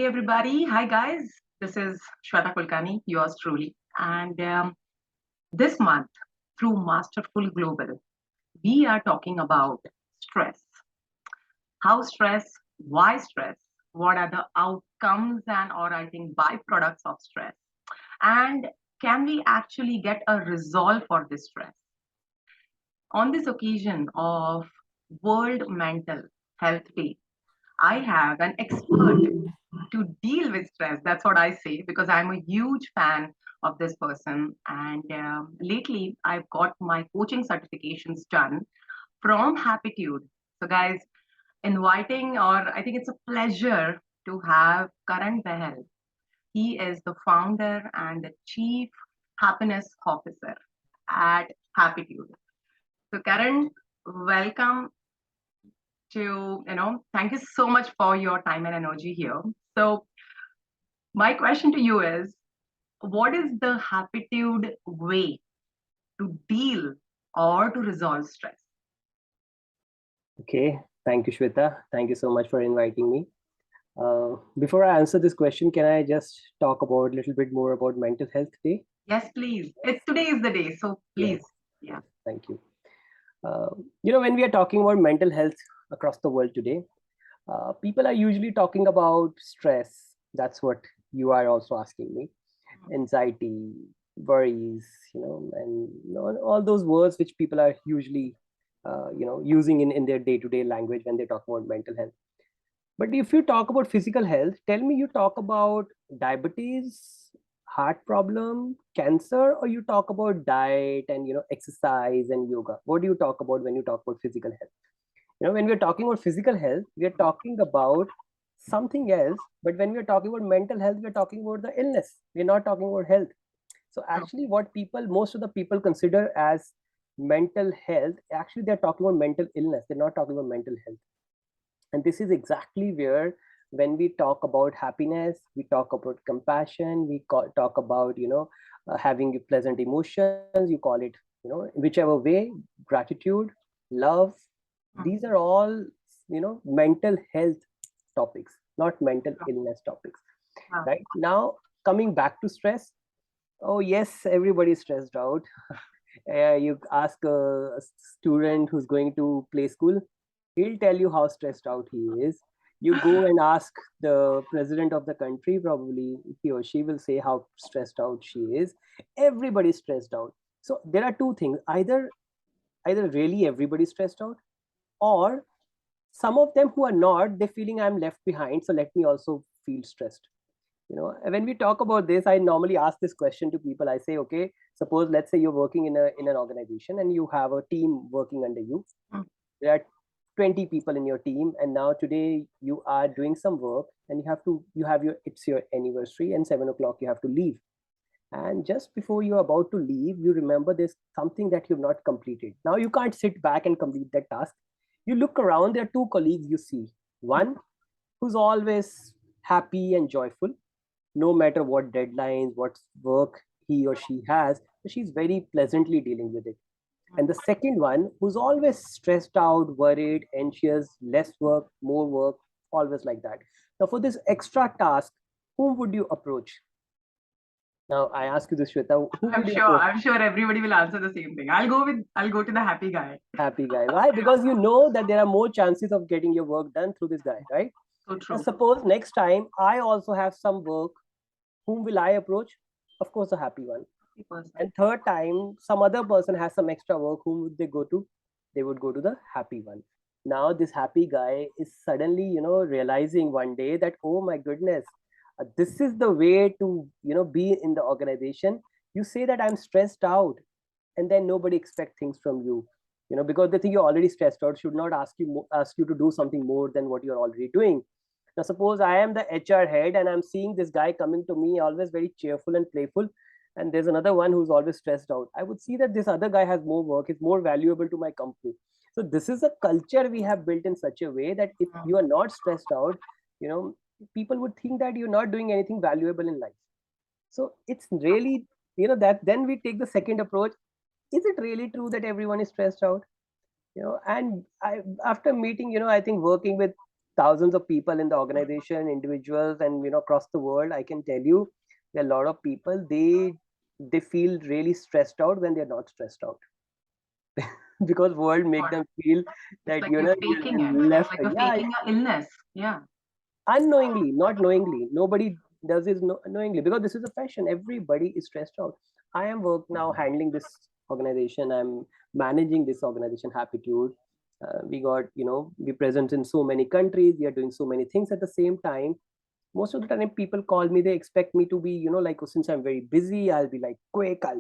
Hey everybody, hi guys. This is Shweta Kulkarni, yours truly. And this month, through Masterful Global, we are talking about stress. How stress, why stress, what are the outcomes and or I think byproducts of stress, and can we actually get a resolve for this stress? On this occasion of World Mental Health Day, I have an expert to deal with stress. That's what I say because I'm a huge fan of this person. And lately, I've got my coaching certifications done from Happitude. So, guys, inviting, or I think it's a pleasure to have Karan Behel. He is the founder and the chief happiness officer at Happitude. So, Karan, welcome thank you so much for your time and energy here. So, my question to you is what is the Happitude way to deal or to resolve stress? Okay, thank you, Shweta. Thank you so much for inviting me. Before I answer this question, can I just talk about a little bit more about Mental Health Day? Yes, please. It's today is the day, so please. Yes. Yeah. Thank you. When we are talking about mental health across the world today, people are usually talking about stress. That's what you are also asking me. Anxiety, worries, and all those words which people are usually, using in their day-to-day language when they talk about mental health. But if you talk about physical health, tell me you talk about diabetes, heart problem, cancer, or you talk about diet and exercise and yoga. What do you talk about when you talk about physical health? When we're talking about physical health, we're talking about something else. But when we're talking about mental health, we're talking about the illness. We're not talking about health. So actually, what most of the people consider as mental health, actually they're talking about mental illness. They're not talking about mental health. And this is exactly where, when we talk about happiness, we talk about compassion, talk about having pleasant emotions, you call it whichever way, gratitude, love. These are all mental health topics, not mental illness topics. Right now, coming back to stress. Oh yes, everybody is stressed out. You ask a student who's going to play school, he'll tell you how stressed out he is. You go and ask the president of the country, probably he or she will say how stressed out she is. Everybody's stressed out. So there are two things: either really everybody's stressed out, or some of them who are not, they're feeling I'm left behind, so let me also feel stressed. When we talk about this, I normally ask this question to people. I say, okay, suppose let's say you're working in an organization and you have a team working under you. There are 20 people in your team, and now today you are doing some work and it's your anniversary, and 7 o'clock you have to leave. And just before you're about to leave, you remember there's something that you've not completed. Now you can't sit back and complete that task. You look around, there are two colleagues you see. One who's always happy and joyful, no matter what deadlines, what work he or she has, she's very pleasantly dealing with it. And the second one, who's always stressed out, worried, anxious, less work, more work, always like that. Now, for this extra task, whom would you approach? Now, I ask you this, Shweta, who would you approach? I'm sure everybody will answer the same thing. I'll go to the happy guy. Happy guy. Why? Because you know that there are more chances of getting your work done through this guy, right? So Now, true. suppose next time I also have some work, whom will I approach? Of course, a happy one. And third time, some other person has some extra work, whom would they go to? They would go to the happy one. Now, this happy guy is suddenly, realizing one day that, oh my goodness, this is the way to, be in the organization. You say that I'm stressed out, and then nobody expects things from you, because they think you're already stressed out, should not ask you to do something more than what you're already doing. Now, suppose I am the HR head and I'm seeing this guy coming to me, always very cheerful and playful, and there's another one who's always stressed out. I would see that this other guy has more work, is more valuable to my company. So this is a culture we have built in such a way that if you are not stressed out, people would think that you're not doing anything valuable in life. So it's really, that then we take the second approach. Is it really true that everyone is stressed out? And after meeting, I think working with thousands of people in the organization, individuals, and across the world, I can tell you there are a lot of people, they feel really stressed out when they're not stressed out. Because world make What? them feel It's that like you're they're faking it. It's left. like you're Yeah, faking an illness. Yeah. unknowingly, not knowingly. Nobody does this knowingly, because this is a fashion. Everybody is stressed out. I am work now handling this organization. I'm managing this organization, Happitude. We got, we present in so many countries. We are doing so many things at the same time. Most of the time people call me, they expect me to be, like, since I'm very busy, I'll be like quick, I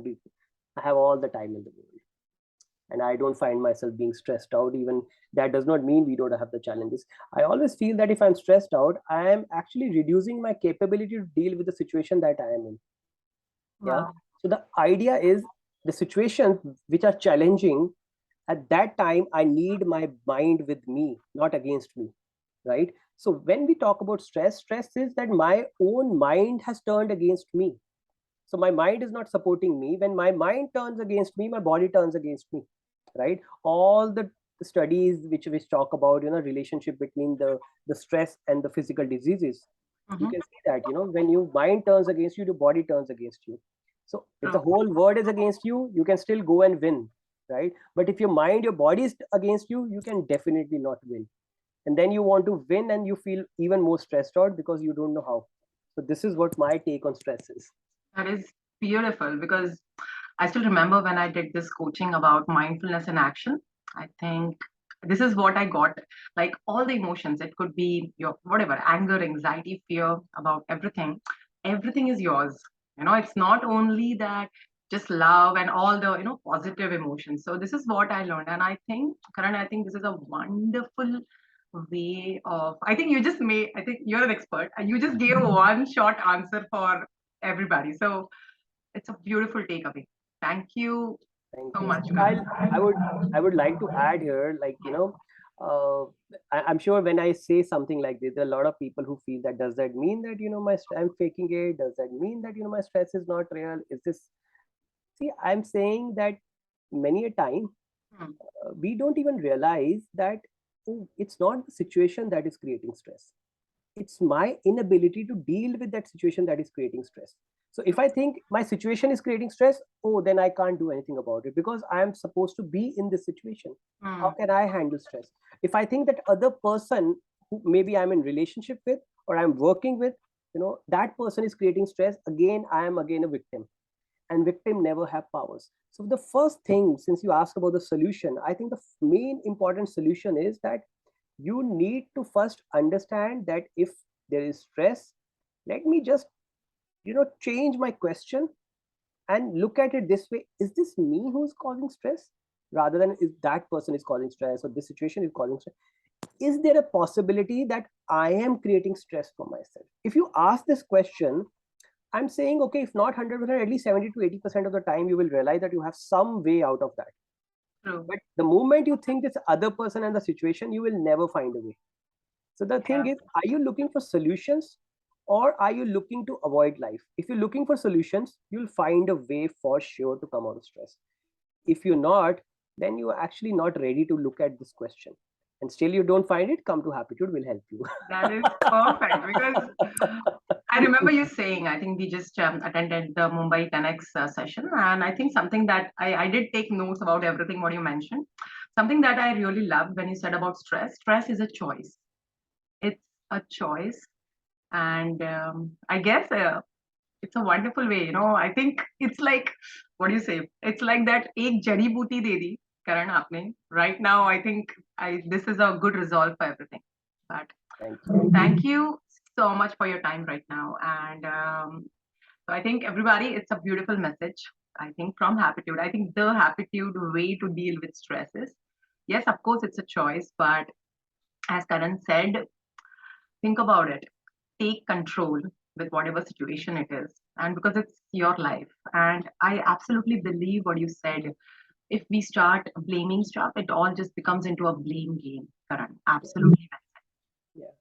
have all the time in the world, and I don't find myself being stressed out. Even that does not mean we don't have the challenges. I always feel that if I'm stressed out, I am actually reducing my capability to deal with the situation that I am in. Yeah. Wow. So the idea is, the situations which are challenging, at that time I need my mind with me, not against me, right? So when we talk about stress is that my own mind has turned against me. So my mind is not supporting me. When my mind turns against me, my body turns against me, right? All the studies which talk about, relationship between the stress and the physical diseases, you Mm-hmm. can see that, when your mind turns against you, your body turns against you. So if the True. whole world is against you, you can still go and win, right? But if your mind, your body is against you, you can definitely not win. And then you want to win and you feel even more stressed out because you don't know how. So this is what my take on stress is. That is beautiful because I still remember when I did this coaching about mindfulness in action. I think this is what I got. Like all the emotions, it could be your whatever, anger, anxiety, fear, about everything. Everything is yours. It's not only that just love and all the positive emotions. So this is what I learned. And I think, Karan, I think this is a wonderful way of, I think you just made, I think you're an expert and you just gave a one short answer for everybody. So it's a beautiful takeaway. Thank you Thank so you. much, I Karan. I would like to add here, like, uh, I'm sure when I say something like this, there are a lot of people who feel that, does that mean that, I'm faking it? Does that mean that, my stress is not real? Is this? See, I'm saying that many a time Hmm. we don't even realize that, oh, it's not the situation that is creating stress. It's my inability to deal with that situation that is creating stress. So if I think my situation is creating stress, oh, then I can't do anything about it because I am supposed to be in this situation. How Hmm. can I handle stress? If I think that other person who maybe I'm in relationship with or I'm working with, that person is creating stress, again I am again a victim, and victim never have powers. So the first thing, since you asked about the solution, I think the main important solution is that you need to first understand that if there is stress, let me just change my question and look at it this way: is this me who's causing stress, rather than is that person is causing stress or this situation is causing stress? Is there a possibility that I am creating stress for myself? If you ask this question, I'm saying, okay, if not 100%, at least 70 to 80% of the time you will realize that you have some way out of that. True. But the moment you think it's other person and the situation, you will never find a way. So the thing Yeah. is, are you looking for solutions or are you looking to avoid life? If you're looking for solutions, you'll find a way for sure to come out of stress. If you're not, then you're actually not ready to look at this question. And still you don't find it, come to Happitude, will help you. That is perfect because I remember you saying, I think we just attended the Mumbai 10X session. And I think something that I did take notes about everything what you mentioned. Something that I really loved when you said about stress. Stress is a choice. It's a choice. And I guess it's a wonderful way. I think it's like, what do you say? It's like that ek jari booty de di, Karan aapne. Right now, I think this is a good resolve for everything. But Thank you. thank you so much for your time right now. And so I think everybody, it's a beautiful message. I think from Happitude. I think the Happitude way to deal with stress is, yes, of course, it's a choice. But as Karan said, think about it. Take control with whatever situation it is. And because it's your life. And I absolutely believe what you said. If we start blaming stuff, it all just becomes into a blame game, Karan. Absolutely. Yeah.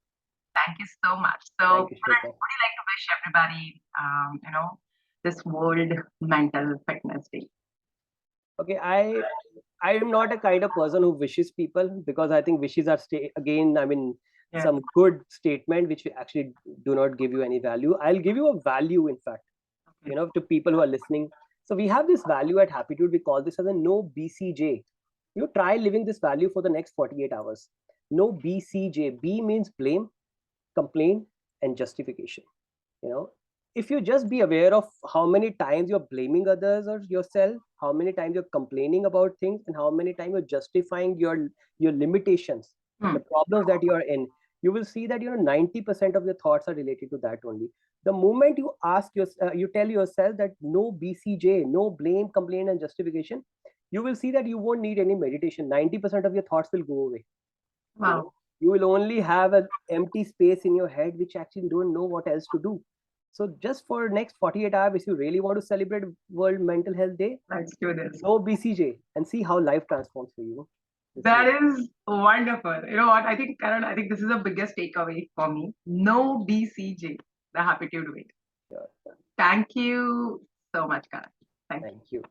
Thank you so much. So, Thank you, Karan, Shweta. what do you like to wish everybody, this World Mental Fitness Day? Okay, I am not a kind of person who wishes people, because I think wishes are again, I mean, Yeah. some good statement which actually do not give you any value. I'll give you a value, in fact, Okay. to people who are listening. So we have this value at Happitude. We call this as a no BCJ. Try living this value for the next 48 hours. No BCJ. B means blame, complaint, and justification. If you just be aware of how many times you're blaming others or yourself, how many times you're complaining about things, and how many times you're justifying your limitations, the problems that you are in, you will see that 90% of your thoughts are related to that only. The moment you you tell yourself that no BCJ, no blame, complaint, and justification, you will see that you won't need any meditation. 90% of your thoughts will go away. Wow. You will only have an empty space in your head which actually don't know what else to do. So just for next 48 hours, if you really want to celebrate World Mental Health Day, Let's do this. no BCJ and see how life transforms for you. That is wonderful. You know what? I think, Karan, I think this is the biggest takeaway for me. No BCJ, the Happitude way. Sure. Thank you so much, Karan. Thank you. Thank you.